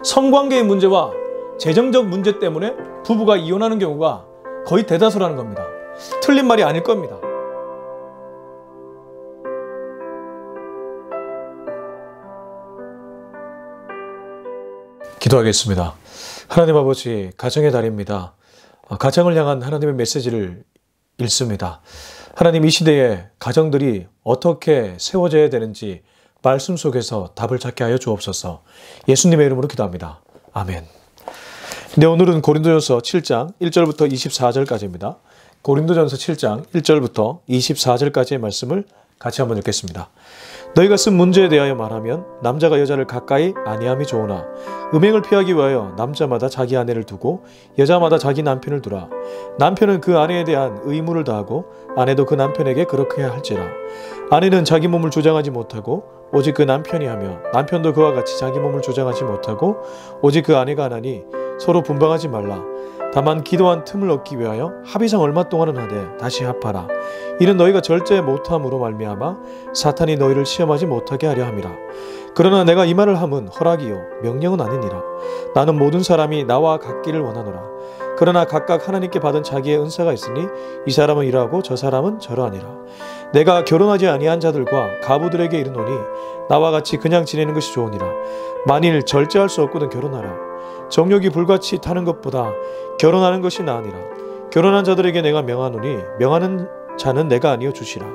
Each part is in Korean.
성관계의 문제와 재정적 문제 때문에 부부가 이혼하는 경우가 거의 대다수라는 겁니다. 틀린 말이 아닐 겁니다. 기도하겠습니다. 하나님 아버지, 가정의 달입니다. 가정을 향한 하나님의 메시지를 읽습니다. 하나님, 이 시대에 가정들이 어떻게 세워져야 되는지 말씀 속에서 답을 찾게 하여 주옵소서. 예수님의 이름으로 기도합니다. 아멘. 네, 오늘은 고린도전서 7장 1절부터 24절까지입니다. 고린도전서 7장 1절부터 24절까지의 말씀을 같이 한번 읽겠습니다. 너희가 쓴 문제에 대하여 말하면 남자가 여자를 가까이 아니함이 좋으나 음행을 피하기 위하여 남자마다 자기 아내를 두고 여자마다 자기 남편을 두라. 남편은 그 아내에 대한 의무를 다하고 아내도 그 남편에게 그렇게 해야 할지라. 아내는 자기 몸을 주장하지 못하고 오직 그 남편이 하며 남편도 그와 같이 자기 몸을 주장하지 못하고 오직 그 아내가 하나니 서로 분방하지 말라. 다만 기도한 틈을 얻기 위하여 합의상 얼마 동안은 하되 다시 합하라. 이는 너희가 절제 못함으로 말미암아 사탄이 너희를 시험하지 못하게 하려 함이라. 그러나 내가 이 말을 함은 허락이요 명령은 아니니라. 나는 모든 사람이 나와 같기를 원하노라. 그러나 각각 하나님께 받은 자기의 은사가 있으니 이 사람은 이러하고 저 사람은 저러하니라. 내가 결혼하지 아니한 자들과 가부들에게 이르노니 나와 같이 그냥 지내는 것이 좋으니라. 만일 절제할 수 없거든 결혼하라. 정욕이 불같이 타는 것보다 결혼하는 것이 나으니라. 결혼한 자들에게 내가 명하노니 명하는 자는 내가 아니요 주시라.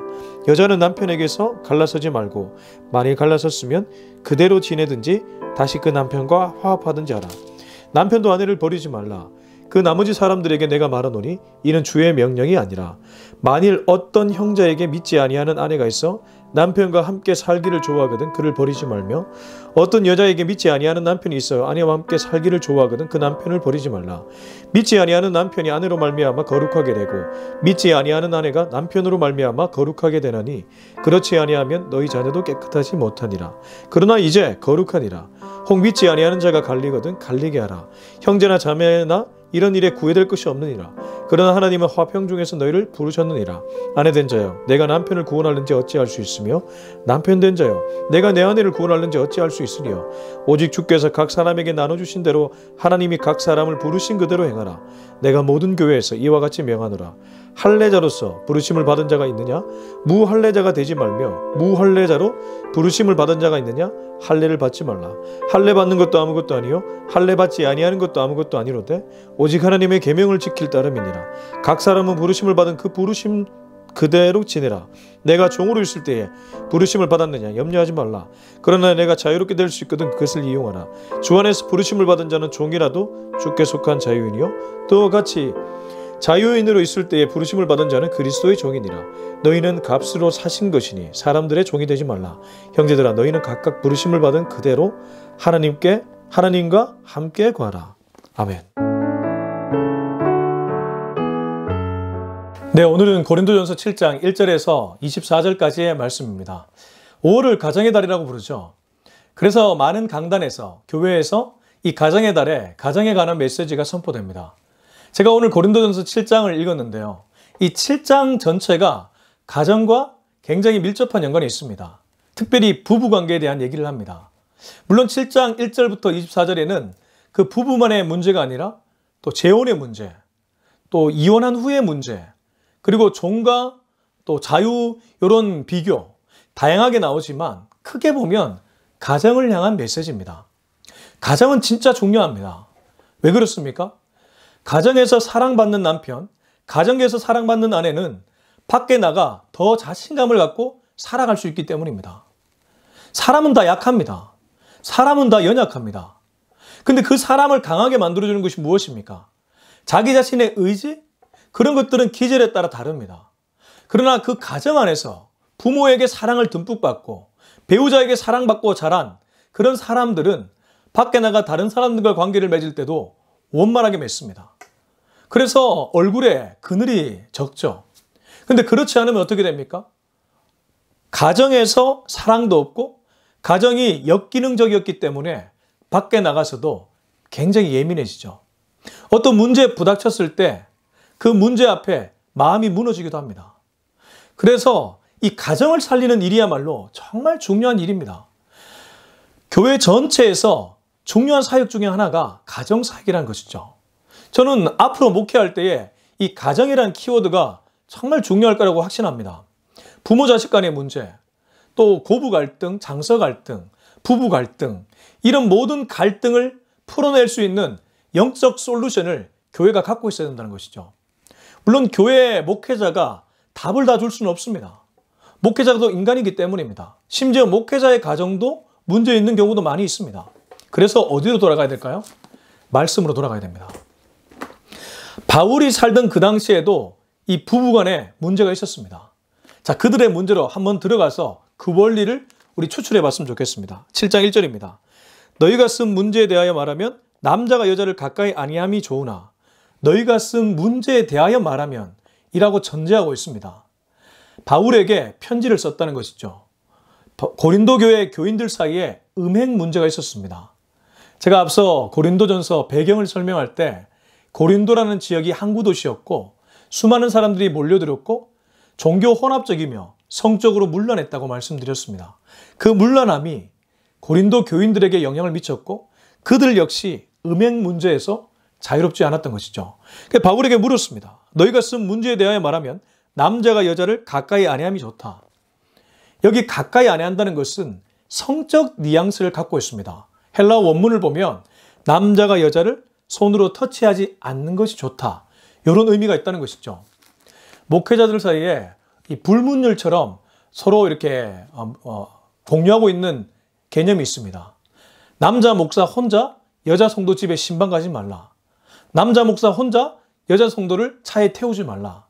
여자는 남편에게서 갈라서지 말고 만일 갈라섰으면 그대로 지내든지 다시 그 남편과 화합하든지 하라. 남편도 아내를 버리지 말라. 그 나머지 사람들에게 내가 말하노니 이는 주의 명령이 아니라 만일 어떤 형제에게 믿지 아니하는 아내가 있어 남편과 함께 살기를 좋아하거든 그를 버리지 말며 어떤 여자에게 믿지 아니하는 남편이 있어요 아내와 함께 살기를 좋아하거든 그 남편을 버리지 말라. 믿지 아니하는 남편이 아내로 말미암아 거룩하게 되고 믿지 아니하는 아내가 남편으로 말미암아 거룩하게 되나니 그렇지 아니하면 너희 자녀도 깨끗하지 못하니라. 그러나 이제 거룩하니라. 혹 믿지 아니하는 자가 갈리거든 갈리게 하라. 형제나 자매나 이런 일에 구애될 것이 없느니라. 그러나 하나님은 화평 중에서 너희를 부르셨느니라. 아내 된 자여 내가 남편을 구원하는지 어찌할 수 있으며 남편 된 자여 내가 내 아내를 구원하는지 어찌할 수 있으리요. 오직 주께서 각 사람에게 나눠주신 대로 하나님이 각 사람을 부르신 그대로 행하라. 내가 모든 교회에서 이와 같이 명하노라. 할례자로서 부르심을 받은 자가 있느냐? 무할례자가 되지 말며 무할례자로 부르심을 받은 자가 있느냐? 할례를 받지 말라. 할례 받는 것도 아무것도 아니요 할례 받지 아니하는 것도 아무것도 아니로되 오직 하나님의 계명을 지킬 따름이니라. 각 사람은 부르심을 받은 그 부르심 그대로 지내라. 내가 종으로 있을 때에 부르심을 받았느냐 염려하지 말라. 그러나 내가 자유롭게 될 수 있거든 그것을 이용하라. 주 안에서 부르심을 받은 자는 종이라도 주께 속한 자유인이요 또 같이 자유인으로 있을 때에 부르심을 받은 자는 그리스도의 종이니라. 너희는 값으로 사신 것이니 사람들의 종이 되지 말라. 형제들아 너희는 각각 부르심을 받은 그대로 하나님과 함께 구하라. 아멘. 네, 오늘은 고린도전서 7장 1절에서 24절까지의 말씀입니다. 5월을 가정의 달이라고 부르죠. 그래서 많은 강단에서 교회에서 이 가정의 달에 가정에 관한 메시지가 선포됩니다. 제가 오늘 고린도전서 7장을 읽었는데요. 이 7장 전체가 가정과 굉장히 밀접한 연관이 있습니다. 특별히 부부관계에 대한 얘기를 합니다. 물론 7장 1절부터 24절에는 그 부부만의 문제가 아니라 또 재혼의 문제, 또 이혼한 후의 문제, 그리고 종과 또 자유 이런 비교 다양하게 나오지만 크게 보면 가정을 향한 메시지입니다. 가정은 진짜 중요합니다. 왜 그렇습니까? 가정에서 사랑받는 남편, 가정에서 사랑받는 아내는 밖에 나가 더 자신감을 갖고 살아갈 수 있기 때문입니다. 사람은 다 약합니다. 사람은 다 연약합니다. 근데 그 사람을 강하게 만들어주는 것이 무엇입니까? 자기 자신의 의지? 그런 것들은 기질에 따라 다릅니다. 그러나 그 가정 안에서 부모에게 사랑을 듬뿍 받고 배우자에게 사랑받고 자란 그런 사람들은 밖에 나가 다른 사람들과 관계를 맺을 때도 원만하게 맺습니다. 그래서 얼굴에 그늘이 적죠. 근데 그렇지 않으면 어떻게 됩니까? 가정에서 사랑도 없고 가정이 역기능적이었기 때문에 밖에 나가서도 굉장히 예민해지죠. 어떤 문제에 부닥쳤을 때 그 문제 앞에 마음이 무너지기도 합니다. 그래서 이 가정을 살리는 일이야말로 정말 중요한 일입니다. 교회 전체에서 중요한 사역 중에 하나가 가정사역이라는 것이죠. 저는 앞으로 목회할 때에 이 가정이라는 키워드가 정말 중요할 거라고 확신합니다. 부모 자식 간의 문제, 또 고부 갈등, 장서 갈등, 부부 갈등, 이런 모든 갈등을 풀어낼 수 있는 영적 솔루션을 교회가 갖고 있어야 된다는 것이죠. 물론 교회 목회자가 답을 다 줄 수는 없습니다. 목회자도 인간이기 때문입니다. 심지어 목회자의 가정도 문제 있는 경우도 많이 있습니다. 그래서 어디로 돌아가야 될까요? 말씀으로 돌아가야 됩니다. 바울이 살던 그 당시에도 이 부부간에 문제가 있었습니다. 자, 그들의 문제로 한번 들어가서 그 원리를 우리 추출해 봤으면 좋겠습니다. 7장 1절입니다. 너희가 쓴 문제에 대하여 말하면 남자가 여자를 가까이 아니함이 좋으나 너희가 쓴 문제에 대하여 말하면 이라고 전제하고 있습니다. 바울에게 편지를 썼다는 것이죠. 고린도 교회 교인들 사이에 음행 문제가 있었습니다. 제가 앞서 고린도전서 배경을 설명할 때 고린도라는 지역이 항구 도시였고 수많은 사람들이 몰려들었고 종교 혼합적이며 성적으로 문란했다고 말씀드렸습니다. 그 문란함이 고린도 교인들에게 영향을 미쳤고 그들 역시 음행 문제에서 자유롭지 않았던 것이죠. 바울에게 물었습니다. 너희가 쓴 문제에 대하여 말하면 남자가 여자를 가까이 아니함이 좋다. 여기 가까이 아니한다는 것은 성적 뉘앙스를 갖고 있습니다. 헬라어 원문을 보면 남자가 여자를 손으로 터치하지 않는 것이 좋다. 이런 의미가 있다는 것이죠. 목회자들 사이에 이 불문율처럼 서로 이렇게 공유하고 있는 개념이 있습니다. 남자 목사 혼자 여자 성도 집에 신방 가지 말라. 남자 목사 혼자 여자 성도를 차에 태우지 말라.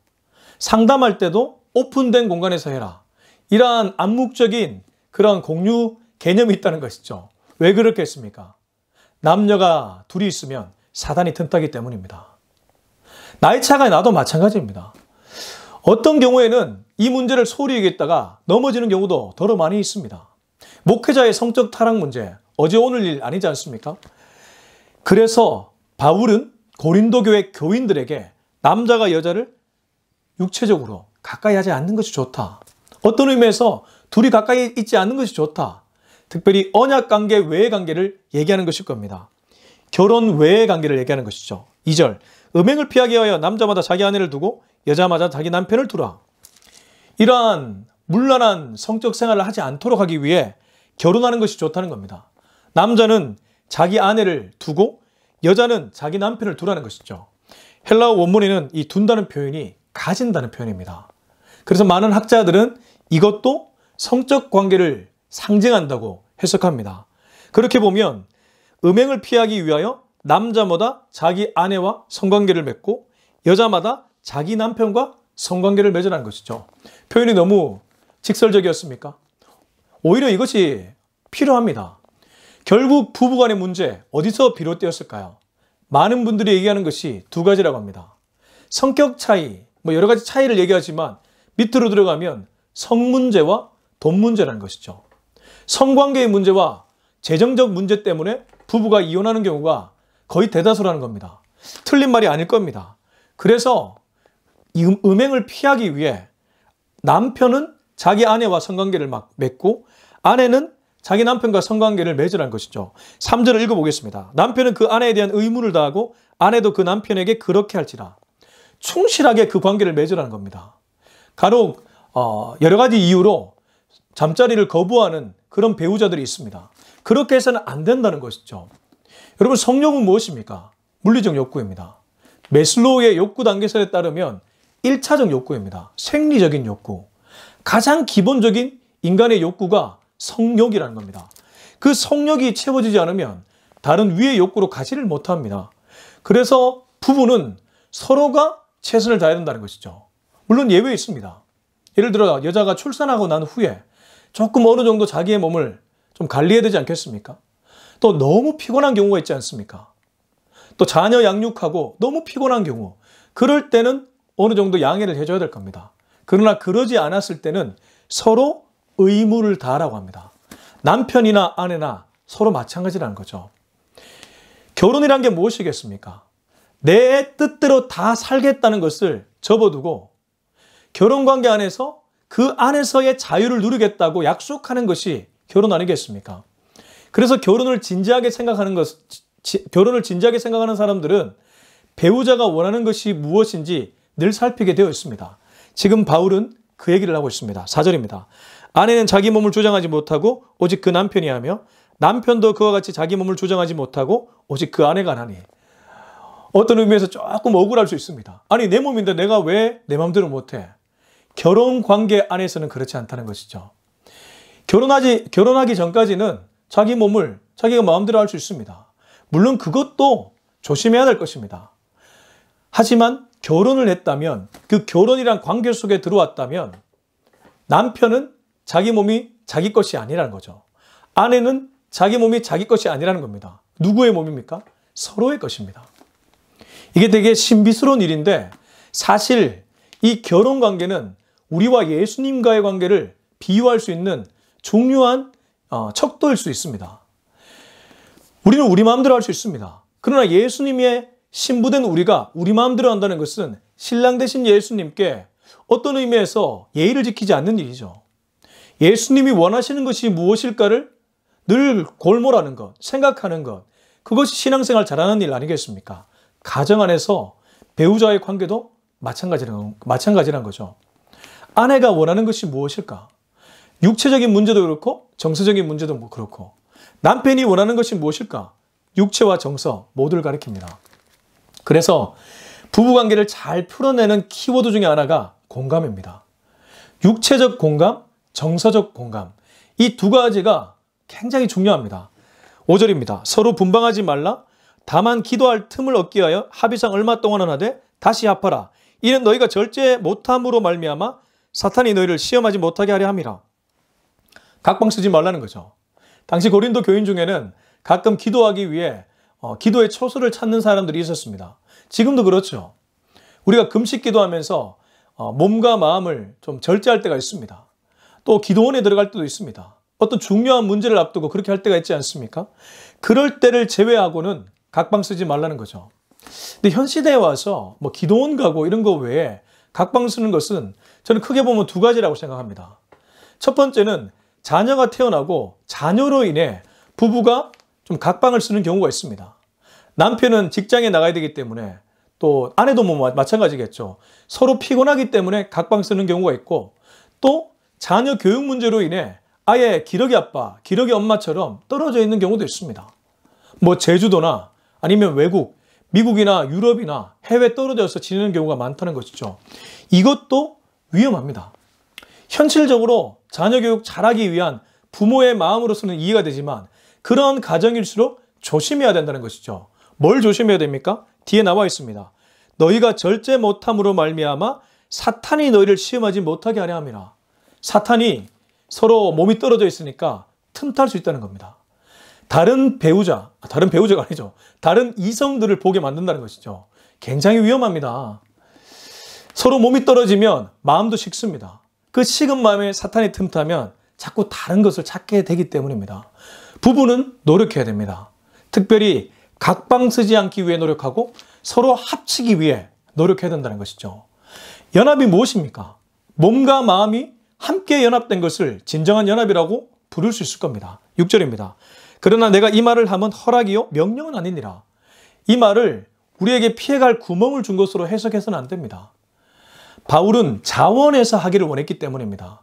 상담할 때도 오픈된 공간에서 해라. 이러한 암묵적인 그런 공유 개념이 있다는 것이죠. 왜 그렇겠습니까? 남녀가 둘이 있으면 사단이 틈타기 때문입니다. 나이 차가 나도 마찬가지입니다. 어떤 경우에는 이 문제를 소리 얘기했다가 넘어지는 경우도 더러 많이 있습니다. 목회자의 성적 타락 문제, 어제 오늘 일 아니지 않습니까? 그래서 바울은 고린도 교회 교인들에게 남자가 여자를 육체적으로 가까이 하지 않는 것이 좋다. 어떤 의미에서 둘이 가까이 있지 않는 것이 좋다. 특별히 언약 관계 외의 관계를 얘기하는 것일 겁니다. 결혼 외의 관계를 얘기하는 것이죠. 2절, 음행을 피하기 위하여 남자마다 자기 아내를 두고 여자마다 자기 남편을 두라. 이러한 문란한 성적 생활을 하지 않도록 하기 위해 결혼하는 것이 좋다는 겁니다. 남자는 자기 아내를 두고 여자는 자기 남편을 두라는 것이죠. 헬라어 원문에는 이 둔다는 표현이 가진다는 표현입니다. 그래서 많은 학자들은 이것도 성적 관계를 상징한다고 해석합니다. 그렇게 보면 음행을 피하기 위하여 남자마다 자기 아내와 성관계를 맺고 여자마다 자기 남편과 성관계를 맺으라는 것이죠. 표현이 너무 직설적이었습니까? 오히려 이것이 필요합니다. 결국 부부간의 문제 어디서 비롯되었을까요? 많은 분들이 얘기하는 것이 두 가지라고 합니다. 성격 차이, 여러 가지 차이를 얘기하지만 밑으로 들어가면 성 문제와 돈 문제라는 것이죠. 성관계의 문제와 재정적 문제 때문에 부부가 이혼하는 경우가 거의 대다수라는 겁니다. 틀린 말이 아닐 겁니다. 그래서 이 음행을 피하기 위해 남편은 자기 아내와 성관계를 맺고 아내는 자기 남편과 성관계를 맺으라는 것이죠. 3절을 읽어보겠습니다. 남편은 그 아내에 대한 의무를 다하고 아내도 그 남편에게 그렇게 할지라. 충실하게 그 관계를 맺으라는 겁니다. 간혹 여러 가지 이유로 잠자리를 거부하는 그런 배우자들이 있습니다. 그렇게 해서는 안 된다는 것이죠. 여러분, 성욕은 무엇입니까? 물리적 욕구입니다. 매슬로우의 욕구 단계설에 따르면 1차적 욕구입니다. 생리적인 욕구. 가장 기본적인 인간의 욕구가 성욕이라는 겁니다. 그 성욕이 채워지지 않으면 다른 위의 욕구로 가지를 못합니다. 그래서 부부는 서로가 최선을 다해야 된다는 것이죠. 물론 예외 있습니다. 예를 들어 여자가 출산하고 난 후에 조금 어느 정도 자기의 몸을 좀 관리해야 되지 않겠습니까? 또 너무 피곤한 경우가 있지 않습니까? 또 자녀 양육하고 너무 피곤한 경우, 그럴 때는 어느 정도 양해를 해줘야 될 겁니다. 그러나 그러지 않았을 때는 서로 의무를 다하라고 합니다. 남편이나 아내나 서로 마찬가지라는 거죠. 결혼이란 게 무엇이겠습니까? 내 뜻대로 다 살겠다는 것을 접어두고 결혼관계 안에서 그 안에서의 자유를 누리겠다고 약속하는 것이 결혼 아니겠습니까? 그래서 결혼을 진지하게 생각하는 사람들은 배우자가 원하는 것이 무엇인지 늘 살피게 되어 있습니다. 지금 바울은 그 얘기를 하고 있습니다. 4절입니다. 아내는 자기 몸을 주장하지 못하고 오직 그 남편이 하며 남편도 그와 같이 자기 몸을 주장하지 못하고 오직 그 아내가 하나니. 어떤 의미에서 조금 억울할 수 있습니다. 아니, 내 몸인데 내가 왜 내 마음대로 못해? 결혼 관계 안에서는 그렇지 않다는 것이죠. 결혼하기 전까지는 자기 몸을 자기가 마음대로 할 수 있습니다. 물론 그것도 조심해야 될 것입니다. 하지만 결혼을 했다면, 그 결혼이란 관계 속에 들어왔다면 남편은 자기 몸이 자기 것이 아니라는 거죠. 아내는 자기 몸이 자기 것이 아니라는 겁니다. 누구의 몸입니까? 서로의 것입니다. 이게 되게 신비스러운 일인데 사실 이 결혼 관계는 우리와 예수님과의 관계를 비유할 수 있는 중요한 척도일 수 있습니다. 우리는 우리 마음대로 할 수 있습니다. 그러나 예수님의 신부된 우리가 우리 마음대로 한다는 것은 신랑 되신 예수님께 어떤 의미에서 예의를 지키지 않는 일이죠. 예수님이 원하시는 것이 무엇일까를 늘 골몰하는 것, 생각하는 것, 그것이 신앙생활 잘하는 일 아니겠습니까? 가정 안에서 배우자의 관계도 마찬가지란 거죠. 아내가 원하는 것이 무엇일까? 육체적인 문제도 그렇고 정서적인 문제도 그렇고 남편이 원하는 것이 무엇일까? 육체와 정서 모두를 가리킵니다. 그래서 부부관계를 잘 풀어내는 키워드 중에 하나가 공감입니다. 육체적 공감, 정서적 공감. 이 두 가지가 굉장히 중요합니다. 5절입니다. 서로 분방하지 말라. 다만 기도할 틈을 얻기 위하여 합의상 얼마 동안은 하되 다시 합하라. 이는 너희가 절제 못함으로 말미암아 사탄이 너희를 시험하지 못하게 하려 함이라. 각방 쓰지 말라는 거죠. 당시 고린도 교인 중에는 가끔 기도하기 위해 기도의 처소를 찾는 사람들이 있었습니다. 지금도 그렇죠. 우리가 금식 기도하면서 몸과 마음을 좀 절제할 때가 있습니다. 또 기도원에 들어갈 때도 있습니다. 어떤 중요한 문제를 앞두고 그렇게 할 때가 있지 않습니까? 그럴 때를 제외하고는 각방 쓰지 말라는 거죠. 근데 현 시대에 와서 뭐 기도원 가고 이런 거 외에 각방 쓰는 것은 저는 크게 보면 두 가지라고 생각합니다. 첫 번째는 자녀가 태어나고 자녀로 인해 부부가 좀 각방을 쓰는 경우가 있습니다. 남편은 직장에 나가야 되기 때문에 또 아내도 뭐 마찬가지겠죠. 서로 피곤하기 때문에 각방 쓰는 경우가 있고 또 자녀 교육 문제로 인해 아예 기러기 아빠, 기러기 엄마처럼 떨어져 있는 경우도 있습니다. 뭐 제주도나 아니면 외국, 미국이나 유럽이나 해외에 떨어져서 지내는 경우가 많다는 것이죠. 이것도 위험합니다. 현실적으로 자녀 교육 잘하기 위한 부모의 마음으로서는 이해가 되지만 그런 가정일수록 조심해야 된다는 것이죠. 뭘 조심해야 됩니까? 뒤에 나와 있습니다. 너희가 절제 못함으로 말미암아 사탄이 너희를 시험하지 못하게 하려 함이라. 사탄이 서로 몸이 떨어져 있으니까 틈탈 수 있다는 겁니다. 다른 배우자가 아니죠. 다른 이성들을 보게 만든다는 것이죠. 굉장히 위험합니다. 서로 몸이 떨어지면 마음도 식습니다. 그 식은 마음에 사탄이 틈타면 자꾸 다른 것을 찾게 되기 때문입니다. 부부는 노력해야 됩니다. 특별히 각방 쓰지 않기 위해 노력하고 서로 합치기 위해 노력해야 된다는 것이죠. 연합이 무엇입니까? 몸과 마음이 함께 연합된 것을 진정한 연합이라고 부를 수 있을 겁니다. 6절입니다. 그러나 내가 이 말을 하면 허락이요 명령은 아니니라. 이 말을 우리에게 피해갈 구멍을 준 것으로 해석해서는 안 됩니다. 바울은 자원해서 하기를 원했기 때문입니다.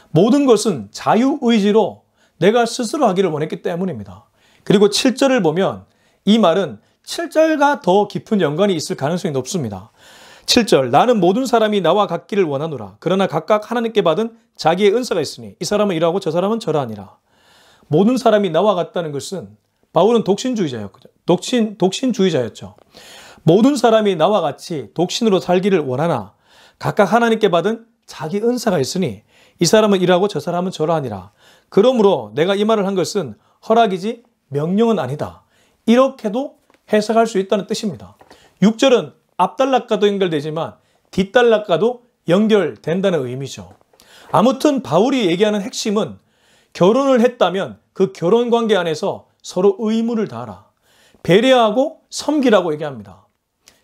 모든 것은 자유의지로 내가 스스로 하기를 원했기 때문입니다. 그리고 7절을 보면 이 말은 7절과 더 깊은 연관이 있을 가능성이 높습니다. 7절 나는 모든 사람이 나와 같기를 원하노라. 그러나 각각 하나님께 받은 자기의 은사가 있으니 이 사람은 이러하고 저 사람은 저러하니라. 모든 사람이 나와 같다는 것은 바울은 독신주의자였죠. 모든 사람이 나와 같이 독신으로 살기를 원하나 각각 하나님께 받은 자기 은사가 있으니 이 사람은 이러하고 저 사람은 저러하니라. 그러므로 내가 이 말을 한 것은 허락이지 명령은 아니다. 이렇게도 해석할 수 있다는 뜻입니다. 6절은 앞단락과도 연결되지만 뒷단락과도 연결된다는 의미죠. 아무튼 바울이 얘기하는 핵심은 결혼을 했다면 그 결혼관계 안에서 서로 의무를 다하라. 배려하고 섬기라고 얘기합니다.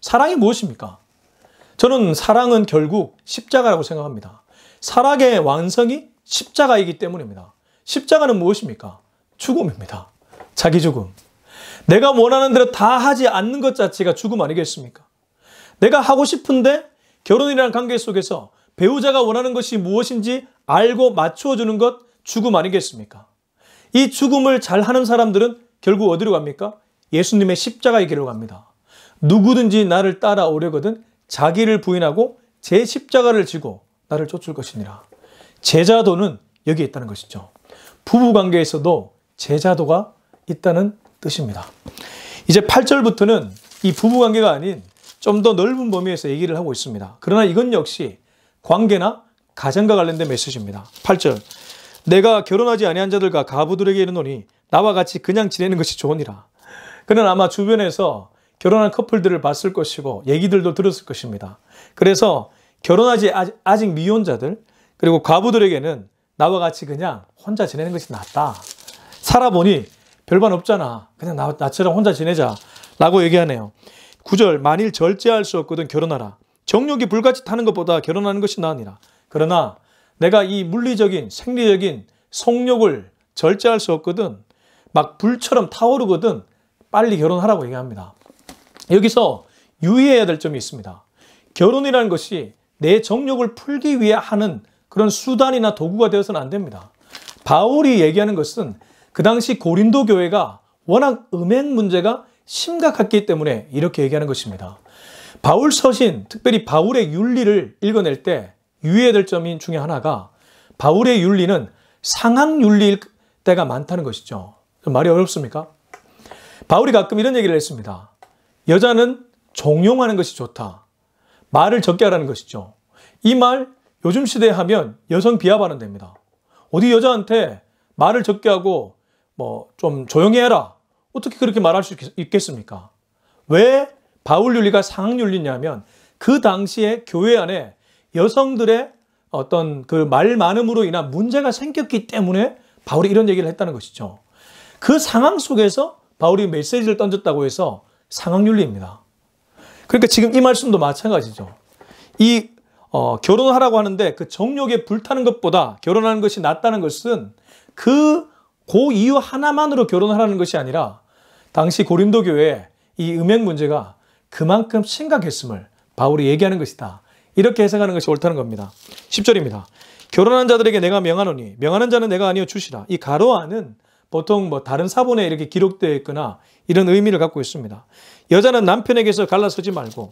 사랑이 무엇입니까? 저는 사랑은 결국 십자가라고 생각합니다. 사랑의 완성이 십자가이기 때문입니다. 십자가는 무엇입니까? 죽음입니다. 자기 죽음. 내가 원하는 대로 다 하지 않는 것 자체가 죽음 아니겠습니까? 내가 하고 싶은데 결혼이라는 관계 속에서 배우자가 원하는 것이 무엇인지 알고 맞추어주는 것 죽음 아니겠습니까? 이 죽음을 잘하는 사람들은 결국 어디로 갑니까? 예수님의 십자가의 길로 갑니다. 누구든지 나를 따라오려거든 자기를 부인하고 제 십자가를 지고 나를 쫓을 것이니라. 제자도는 여기에 있다는 것이죠. 부부관계에서도 제자도가 있다는 뜻입니다. 이제 8절부터는 이 부부관계가 아닌 좀 더 넓은 범위에서 얘기를 하고 있습니다. 그러나 이건 역시 관계나 가정과 관련된 메시지입니다. 8절 내가 결혼하지 아니한 자들과 가부들에게 이르노니 나와 같이 그냥 지내는 것이 좋으니라. 그는 아마 주변에서 결혼한 커플들을 봤을 것이고 얘기들도 들었을 것입니다. 그래서 결혼하지 아직 미혼자들 그리고 과부들에게는 나와 같이 그냥 혼자 지내는 것이 낫다. 살아보니 별반 없잖아. 그냥 나처럼 혼자 지내자 라고 얘기하네요. 9절 만일 절제할 수 없거든 결혼하라. 정욕이 불같이 타는 것보다 결혼하는 것이 나으니라. 그러나 내가 이 물리적인 생리적인 성욕을 절제할 수 없거든 막 불처럼 타오르거든 빨리 결혼하라고 얘기합니다. 여기서 유의해야 될 점이 있습니다. 결혼이라는 것이 내 정욕을 풀기 위해 하는 그런 수단이나 도구가 되어서는 안 됩니다. 바울이 얘기하는 것은 그 당시 고린도 교회가 워낙 음행 문제가 심각했기 때문에 이렇게 얘기하는 것입니다. 바울 서신, 특별히 바울의 윤리를 읽어낼 때 유의해야 될 점인 중에 하나가 바울의 윤리는 상학윤리일 때가 많다는 것이죠. 말이 어렵습니까? 바울이 가끔 이런 얘기를 했습니다. 여자는 종용하는 것이 좋다. 말을 적게 하라는 것이죠. 이 말 요즘 시대에 하면 여성 비하 발언됩니다. 어디 여자한테 말을 적게 하고 좀 조용히 해라. 어떻게 그렇게 말할 수 있겠습니까? 왜 바울 윤리가 상학 윤리냐면 그 당시에 교회 안에 여성들의 어떤 그 말 많음으로 인한 문제가 생겼기 때문에 바울이 이런 얘기를 했다는 것이죠. 그 상황 속에서 바울이 메시지를 던졌다고 해서 상학 윤리입니다. 그러니까 지금 이 말씀도 마찬가지죠. 이 결혼하라고 하는데 그 정욕에 불타는 것보다 결혼하는 것이 낫다는 것은 그 이유 하나만으로 결혼하라는 것이 아니라 당시 고린도 교회에 이 음행 문제가 그만큼 심각했음을 바울이 얘기하는 것이다. 이렇게 해석하는 것이 옳다는 겁니다. 10절입니다. 결혼한 자들에게 내가 명하노니 명하는 자는 내가 아니여 주시라. 이 가로안은 보통 다른 사본에 이렇게 기록되어 있거나 이런 의미를 갖고 있습니다. 여자는 남편에게서 갈라서지 말고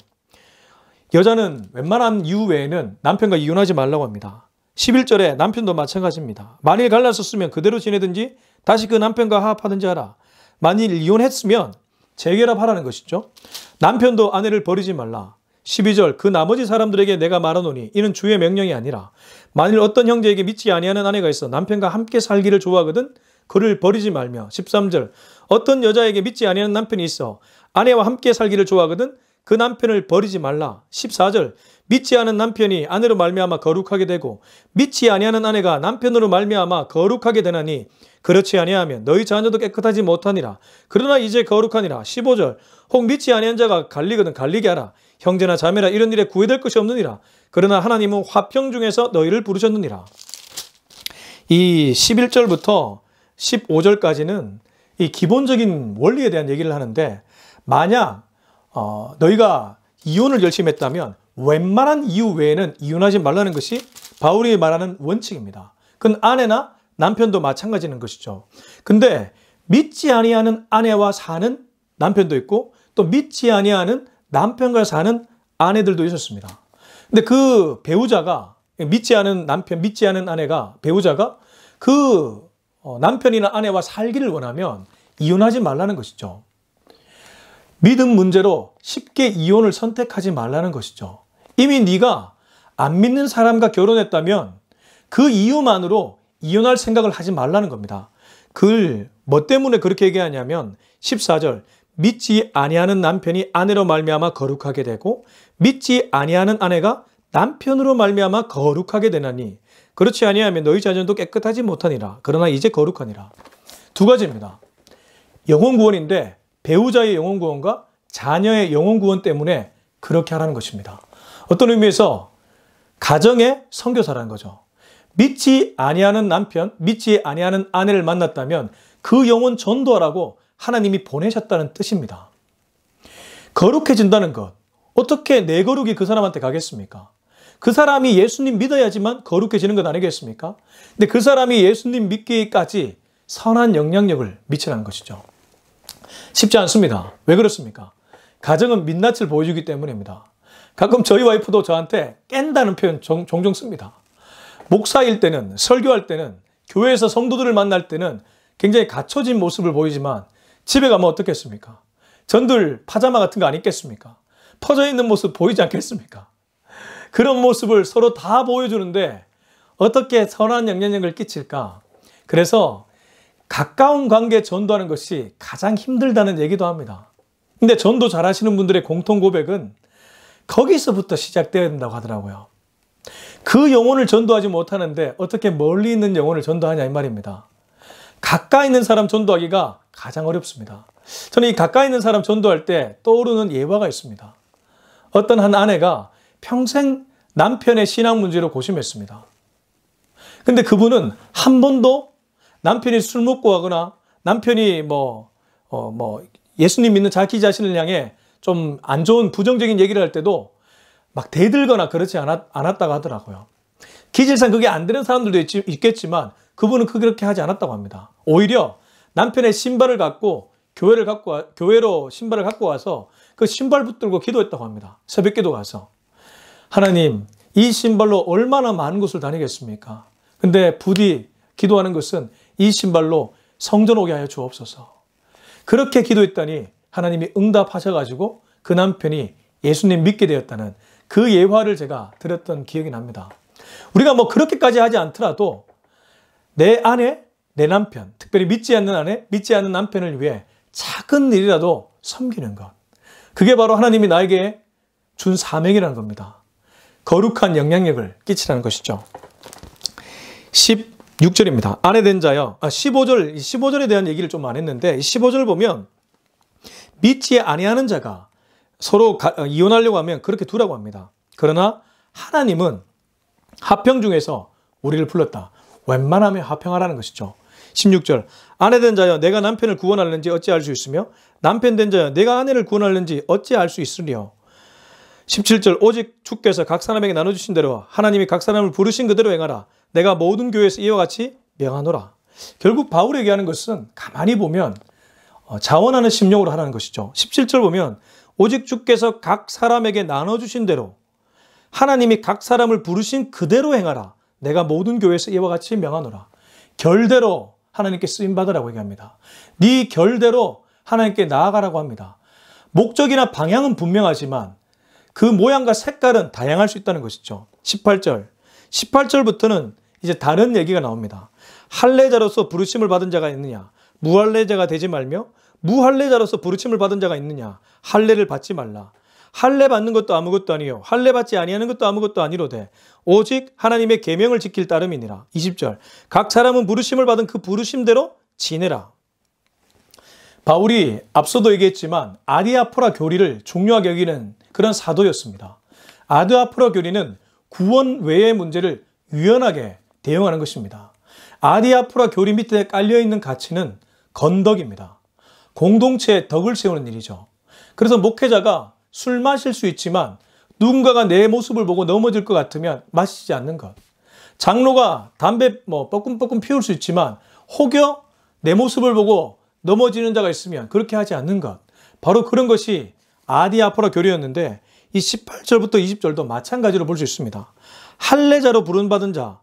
여자는 웬만한 이유 외에는 남편과 이혼하지 말라고 합니다. 11절에 남편도 마찬가지입니다. 만일 갈라섰으면 그대로 지내든지 다시 그 남편과 화합하든지 하라. 만일 이혼했으면 재결합하라는 것이죠. 남편도 아내를 버리지 말라. 12절 그 나머지 사람들에게 내가 말하노니 이는 주의 명령이 아니라 만일 어떤 형제에게 믿지 아니하는 아내가 있어 남편과 함께 살기를 좋아하거든 그를 버리지 말며 13절 어떤 여자에게 믿지 아니하는 남편이 있어 아내와 함께 살기를 좋아하거든 그 남편을 버리지 말라. 14절 믿지 않은 남편이 아내로 말미암아 거룩하게 되고 믿지 아니하는 아내가 남편으로 말미암아 거룩하게 되나니 그렇지 아니하면 너희 자녀도 깨끗하지 못하니라. 그러나 이제 거룩하니라. 15절 혹 믿지 아니한 자가 갈리거든 갈리게 하라. 형제나 자매라 이런 일에 구애될 것이 없느니라. 그러나 하나님은 화평 중에서 너희를 부르셨느니라. 이 11절부터 15절까지는 이 기본적인 원리에 대한 얘기를 하는데 만약 너희가 이혼을 열심히 했다면 웬만한 이유 외에는 이혼하지 말라는 것이 바울이 말하는 원칙입니다. 그건 아내나 남편도 마찬가지인 것이죠. 근데 믿지 아니하는 아내와 사는 남편도 있고 또 믿지 아니하는 남편과 사는 아내들도 있었습니다. 근데 그 배우자가 믿지 않은 남편, 믿지 않은 아내가 배우자가 그 남편이나 아내와 살기를 원하면 이혼하지 말라는 것이죠. 믿음 문제로 쉽게 이혼을 선택하지 말라는 것이죠. 이미 네가 안 믿는 사람과 결혼했다면 그 이유만으로 이혼할 생각을 하지 말라는 겁니다. 그걸 뭐 때문에 그렇게 얘기하냐면 14절 믿지 아니하는 남편이 아내로 말미암아 거룩하게 되고 믿지 아니하는 아내가 남편으로 말미암아 거룩하게 되나니 그렇지 아니하면 너희 자녀도 깨끗하지 못하니라. 그러나 이제 거룩하니라. 두 가지입니다. 영혼 구원인데 배우자의 영혼 구원과 자녀의 영혼 구원 때문에 그렇게 하라는 것입니다. 어떤 의미에서 가정의 선교사라는 거죠. 믿지 아니하는 남편, 믿지 아니하는 아내를 만났다면 그 영혼 전도하라고 하나님이 보내셨다는 뜻입니다. 거룩해진다는 것, 어떻게 내 거룩이 그 사람한테 가겠습니까? 그 사람이 예수님 믿어야지만 거룩해지는 것 아니겠습니까? 근데 그 사람이 예수님 믿기까지 선한 영향력을 미치라는 것이죠. 쉽지 않습니다. 왜 그렇습니까? 가정은 민낯을 보여주기 때문입니다. 가끔 저희 와이프도 저한테 깬다는 표현 종종 씁니다. 목사일 때는, 설교할 때는, 교회에서 성도들을 만날 때는 굉장히 갖춰진 모습을 보이지만 집에 가면 어떻겠습니까? 전들 파자마 같은 거 안 입겠습니까? 퍼져 있는 모습 보이지 않겠습니까? 그런 모습을 서로 다 보여주는데 어떻게 선한 영향력을 끼칠까? 그래서 가까운 관계에 전도하는 것이 가장 힘들다는 얘기도 합니다. 근데 전도 잘하시는 분들의 공통 고백은 거기서부터 시작되어야 된다고 하더라고요. 그 영혼을 전도하지 못하는데 어떻게 멀리 있는 영혼을 전도하냐 이 말입니다. 가까이 있는 사람 전도하기가 가장 어렵습니다. 저는 이 가까이 있는 사람 전도할 때 떠오르는 예화가 있습니다. 어떤 한 아내가 평생 남편의 신앙 문제로 고심했습니다. 근데 그분은 한 번도 남편이 술 먹고 가거나 남편이 예수님 믿는 자기 자신을 향해 좀 안 좋은 부정적인 얘기를 할 때도 막 대들거나 그렇지 않았다고 하더라고요. 기질상 그게 안 되는 사람들도 있겠지만 그분은 그렇게 하지 않았다고 합니다. 오히려 남편의 신발을 갖고 교회로 신발을 갖고 와서 그 신발 붙들고 기도했다고 합니다. 새벽 기도 가서. 하나님, 이 신발로 얼마나 많은 곳을 다니겠습니까? 근데 부디 기도하는 것은 이 신발로 성전 오게 하여 주옵소서. 그렇게 기도했더니 하나님이 응답하셔가지고 그 남편이 예수님 믿게 되었다는 그 예화를 제가 들었던 기억이 납니다. 우리가 그렇게까지 하지 않더라도 내 아내, 내 남편, 특별히 믿지 않는 아내, 믿지 않는 남편을 위해 작은 일이라도 섬기는 것. 그게 바로 하나님이 나에게 준 사명이라는 겁니다. 거룩한 영향력을 끼치라는 것이죠. 16절입니다. 아내 된 자여, 15절에 대한 얘기를 좀 안 했는데 15절을 보면 믿지 아니하는 자가 서로 이혼하려고 하면 그렇게 두라고 합니다. 그러나 하나님은 화평 중에서 우리를 불렀다. 웬만하면 화평하라는 것이죠. 16절 아내 된 자여 내가 남편을 구원하는지 어찌 알 수 있으며 남편 된 자여 내가 아내를 구원하는지 어찌 알 수 있으리요. 17절 오직 주께서 각 사람에게 나눠주신 대로 하나님이 각 사람을 부르신 그대로 행하라. 내가 모든 교회에서 이와 같이 명하노라. 결국 바울이 얘기하는 것은 가만히 보면 자원하는 심령으로 하라는 것이죠. 17절 보면 오직 주께서 각 사람에게 나눠주신 대로 하나님이 각 사람을 부르신 그대로 행하라. 내가 모든 교회에서 이와 같이 명하노라. 결대로 하나님께 쓰임받으라고 얘기합니다. 네 결대로 하나님께 나아가라고 합니다. 목적이나 방향은 분명하지만 그 모양과 색깔은 다양할 수 있다는 것이죠. 18절부터는 이제 다른 얘기가 나옵니다. 할례자로서 부르심을 받은 자가 있느냐? 무할례자가 되지 말며 무할례자로서 부르심을 받은 자가 있느냐? 할례를 받지 말라. 할례 받는 것도 아무것도 아니요 할례 받지 아니하는 것도 아무것도 아니로되 오직 하나님의 계명을 지킬 따름이니라. 20절 각 사람은 부르심을 받은 그 부르심대로 지내라. 바울이 앞서도 얘기했지만 아디아포라 교리를 중요하게 여기는 그런 사도였습니다. 아디아포라 교리는 구원 외의 문제를 유연하게 대응하는 것입니다. 아디아포라 교리 밑에 깔려있는 가치는 건덕입니다. 공동체의 덕을 세우는 일이죠. 그래서 목회자가 술 마실 수 있지만 누군가가 내 모습을 보고 넘어질 것 같으면 마시지 않는 것. 장로가 담배 뻐끔뻐끔 피울 수 있지만 혹여 내 모습을 보고 넘어지는 자가 있으면 그렇게 하지 않는 것. 바로 그런 것이 아디아포라 교리였는데 이 18절부터 20절도 마찬가지로 볼 수 있습니다. 할례자로 부름받은 자,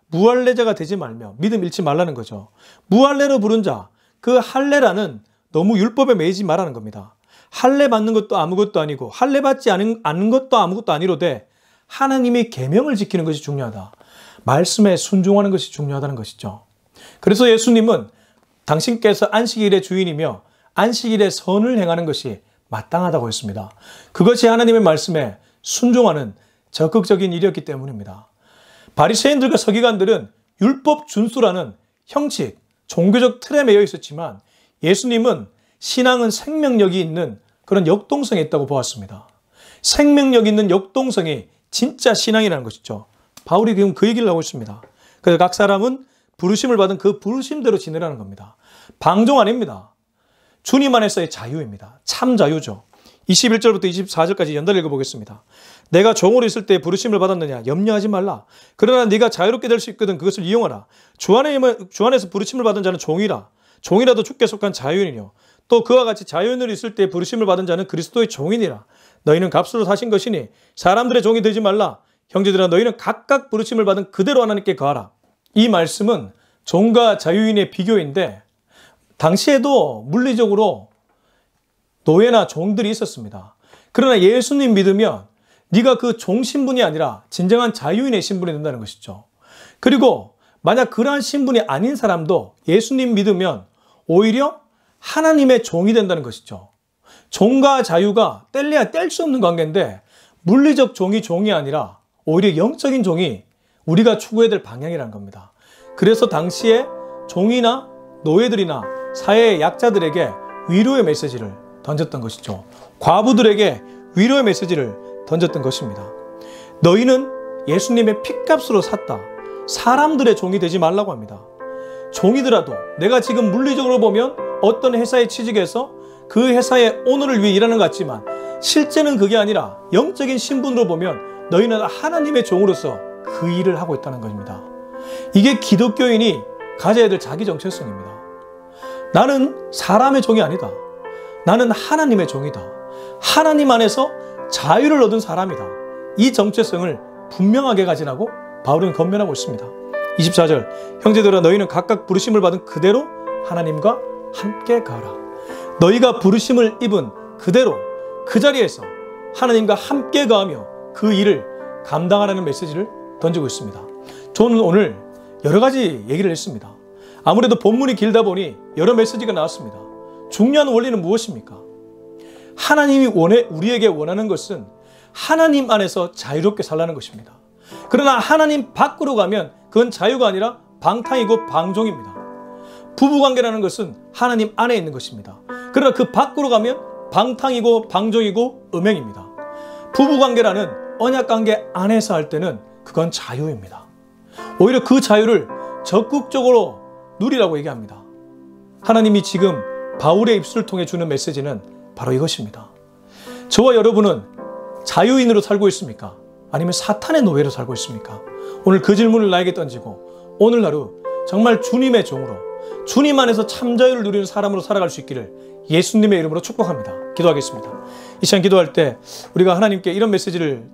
무할례자가 되지 말며 믿음 잃지 말라는 거죠. 무할례로 부른 자, 그 할례라는 너무 율법에 매이지 말라는 겁니다. 할례 받는 것도 아무것도 아니고 할례 받지 않는 것도 아무것도 아니로되 하나님이 계명을 지키는 것이 중요하다. 말씀에 순종하는 것이 중요하다는 것이죠. 그래서 예수님은 당신께서 안식일의 주인이며 안식일에 선을 행하는 것이 마땅하다고 했습니다. 그것이 하나님의 말씀에 순종하는 적극적인 일이었기 때문입니다. 바리새인들과 서기관들은 율법 준수라는 형식, 종교적 틀에 매여 있었지만 예수님은 신앙은 생명력이 있는 그런 역동성이 있다고 보았습니다. 생명력 있는 역동성이 진짜 신앙이라는 것이죠. 바울이 지금 그 얘기를 하고 있습니다. 그래서 각 사람은 부르심을 받은 그 부르심대로 지내라는 겁니다. 방종 아닙니다. 주님 안에서의 자유입니다. 참 자유죠. 21절부터 24절까지 연달아 읽어보겠습니다. 내가 종으로 있을 때 부르심을 받았느냐? 염려하지 말라. 그러나 네가 자유롭게 될 수 있거든 그것을 이용하라. 주 안에서 부르심을 받은 자는 종이라. 종이라도 주께 속한 자유인이요. 또 그와 같이 자유인으로 있을 때 부르심을 받은 자는 그리스도의 종이니라. 너희는 값으로 사신 것이니 사람들의 종이 되지 말라. 형제들아 너희는 각각 부르심을 받은 그대로 하나님께 거하라. 이 말씀은 종과 자유인의 비교인데 당시에도 물리적으로 노예나 종들이 있었습니다. 그러나 예수님 믿으면 네가 그 종 신분이 아니라 진정한 자유인의 신분이 된다는 것이죠. 그리고 만약 그러한 신분이 아닌 사람도 예수님 믿으면 오히려 하나님의 종이 된다는 것이죠. 종과 자유가 뗄래야 뗄 수 없는 관계인데 물리적 종이 아니라 오히려 영적인 종이 우리가 추구해야 될 방향이라는 겁니다. 그래서 당시에 종이나 노예들이나 사회의 약자들에게 위로의 메시지를 던졌던 것이죠. 과부들에게 위로의 메시지를 던졌던 것입니다. 너희는 예수님의 핏값으로 샀다. 사람들의 종이 되지 말라고 합니다. 종이더라도 내가 지금 물리적으로 보면 어떤 회사에 취직해서 그 회사의 오너를 위해 일하는 것 같지만 실제는 그게 아니라 영적인 신분으로 보면 너희는 하나님의 종으로서 그 일을 하고 있다는 것입니다. 이게 기독교인이 가져야 될 자기 정체성입니다. 나는 사람의 종이 아니다. 나는 하나님의 종이다. 하나님 안에서 자유를 얻은 사람이다. 이 정체성을 분명하게 가지라고 바울은 권면하고 있습니다. 24절 형제들아 너희는 각각 부르심을 받은 그대로 하나님과 함께 가라. 너희가 부르심을 입은 그대로 그 자리에서 하나님과 함께 가하며 그 일을 감당하라는 메시지를 던지고 있습니다. 저는 오늘 여러 가지 얘기를 했습니다. 아무래도 본문이 길다 보니 여러 메시지가 나왔습니다. 중요한 원리는 무엇입니까? 하나님이 우리에게 원하는 것은 하나님 안에서 자유롭게 살라는 것입니다. 그러나 하나님 밖으로 가면 그건 자유가 아니라 방탕이고 방종입니다. 부부관계라는 것은 하나님 안에 있는 것입니다. 그러나 그 밖으로 가면 방탕이고 방종이고 음행입니다. 부부관계라는 언약관계 안에서 할 때는 그건 자유입니다. 오히려 그 자유를 적극적으로 누리라고 얘기합니다. 하나님이 지금 바울의 입술을 통해 주는 메시지는 바로 이것입니다. 저와 여러분은 자유인으로 살고 있습니까? 아니면 사탄의 노예로 살고 있습니까? 오늘 그 질문을 나에게 던지고 오늘 하루 정말 주님의 종으로 주님 안에서 참 자유를 누리는 사람으로 살아갈 수 있기를 예수님의 이름으로 축복합니다. 기도하겠습니다. 이 시간 기도할 때 우리가 하나님께 이런 메시지를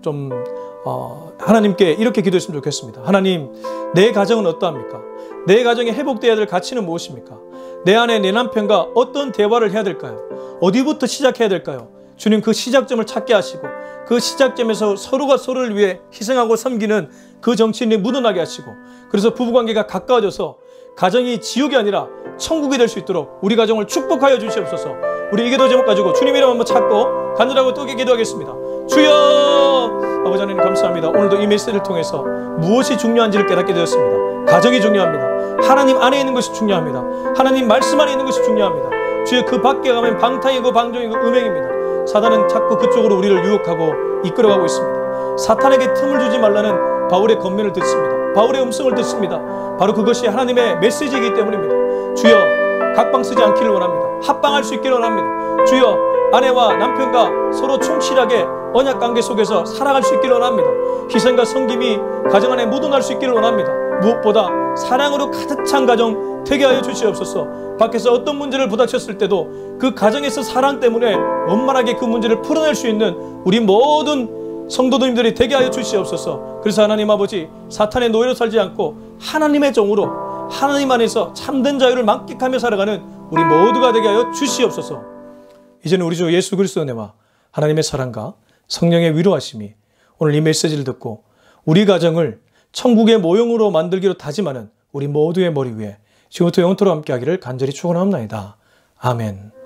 하나님께 이렇게 기도했으면 좋겠습니다. 하나님, 내 가정은 어떠합니까? 내 가정에 회복되어야 될 가치는 무엇입니까? 내 안에 내 남편과 어떤 대화를 해야 될까요? 어디부터 시작해야 될까요? 주님, 그 시작점을 찾게 하시고 그 시작점에서 서로가 서로를 위해 희생하고 섬기는 그 정치인이 묻어나게 하시고 그래서 부부관계가 가까워져서 가정이 지옥이 아니라 천국이 될 수 있도록 우리 가정을 축복하여 주시옵소서. 우리 이 기도 제목 가지고 주님 이름 한번 찾고 간절하고 뜨겁게 기도하겠습니다. 주여! 아버지 하나님 감사합니다. 오늘도 이 메시지를 통해서 무엇이 중요한지를 깨닫게 되었습니다. 가정이 중요합니다. 하나님 안에 있는 것이 중요합니다. 하나님 말씀 안에 있는 것이 중요합니다. 주여, 그 밖에 가면 방탕이고 방종이고 음행입니다. 사단은 자꾸 그쪽으로 우리를 유혹하고 이끌어가고 있습니다. 사탄에게 틈을 주지 말라는 바울의 권면을 듣습니다. 바울의 음성을 듣습니다. 바로 그것이 하나님의 메시지이기 때문입니다. 주여, 각방 쓰지 않기를 원합니다. 합방할 수 있기를 원합니다. 주여, 아내와 남편과 서로 충실하게 언약관계 속에서 살아갈 수 있기를 원합니다. 희생과 섬김이 가정 안에 묻어날 수 있기를 원합니다. 무엇보다 사랑으로 가득 찬 가정 되게 하여 주시옵소서. 밖에서 어떤 문제를 부닥쳤을 때도 그 가정에서 사랑 때문에 원만하게 그 문제를 풀어낼 수 있는 우리 모든 성도님들이 되게 하여 주시옵소서. 그래서 하나님 아버지, 사탄의 노예로 살지 않고 하나님의 종으로 하나님 안에서 참된 자유를 만끽하며 살아가는 우리 모두가 되게 하여 주시옵소서. 이제는 우리 주 예수 그리스도의 은혜와 하나님의 사랑과 성령의 위로하심이 오늘 이 메시지를 듣고 우리 가정을 천국의 모형으로 만들기로 다짐하는 우리 모두의 머리 위에 지금부터 영원토록 함께하기를 간절히 축원합니다. 아멘.